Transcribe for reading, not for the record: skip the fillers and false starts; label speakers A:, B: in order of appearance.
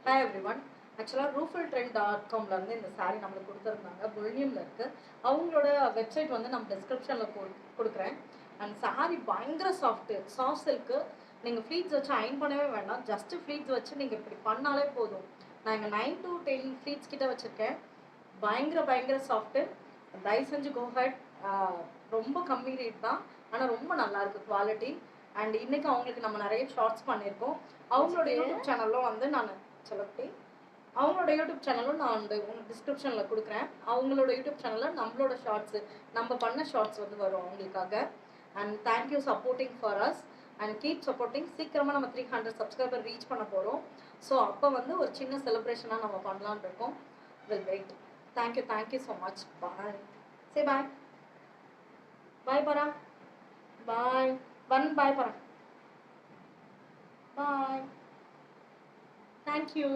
A: Hi every one. ஆக்சுவலாக roofultrend.com இருந்து இந்த சாரீ நம்மளுக்கு கொடுத்துருந்தாங்க. புல்னியமில் இருக்குது. அவங்களோட வெப்சைட் வந்து நம்ம டிஸ்கிரிப்ஷனில் கொடுக்குறேன். அண்ட் சாரீ பயங்கர சாஃப்ட் சில்க்கு. நீங்கள் ஃப்ளீட்ஸ் வச்சு அயன் பண்ணவே வேண்டாம். ஜஸ்ட்டு ஃப்ளீட்ஸ் வச்சு நீங்கள் இப்படி பண்ணாலே போதும். நான் இங்கே 9 to 10 ஃப்ளீட்ஸ் கிட்ட வச்சுருக்கேன். பயங்கர சாஃப்ட்டு. தயவு செஞ்சு கோஹெட். ரொம்ப கம்மி ரேட் தான், ஆனால் ரொம்ப நல்லாயிருக்கு குவாலிட்டி. அண்ட் இன்றைக்கி அவங்களுக்கு நம்ம நிறைய ஷார்ட்ஸ் பண்ணியிருக்கோம். அவங்களோட யூடியூப் சேனலும் வந்து நான் அவங்களோட யூடியூப் சேனலும் நான் வந்து டிஸ்கிரிப்ஷனில் கொடுக்குறேன். அவங்களோட யூடியூப் சேனலில் நம்மளோட ஷார்ட்ஸு நம்ம பண்ண ஷார்ட்ஸ் வந்து வரும் அவங்களுக்காக. And thank you supporting for us and keep supporting. சீக்கிரமாக நம்ம 300 சப்ஸ்கிரைபர் ரீச் பண்ண போகிறோம். ஸோ அப்போ வந்து ஒரு சின்ன செலிப்ரேஷனாக நம்ம பண்ணலான் இருக்கோம். Will wait. Thank you so much. Bye. Say bye. Bye பரா. பாய். பாய் பரா. பாய். தேங்க்யூ.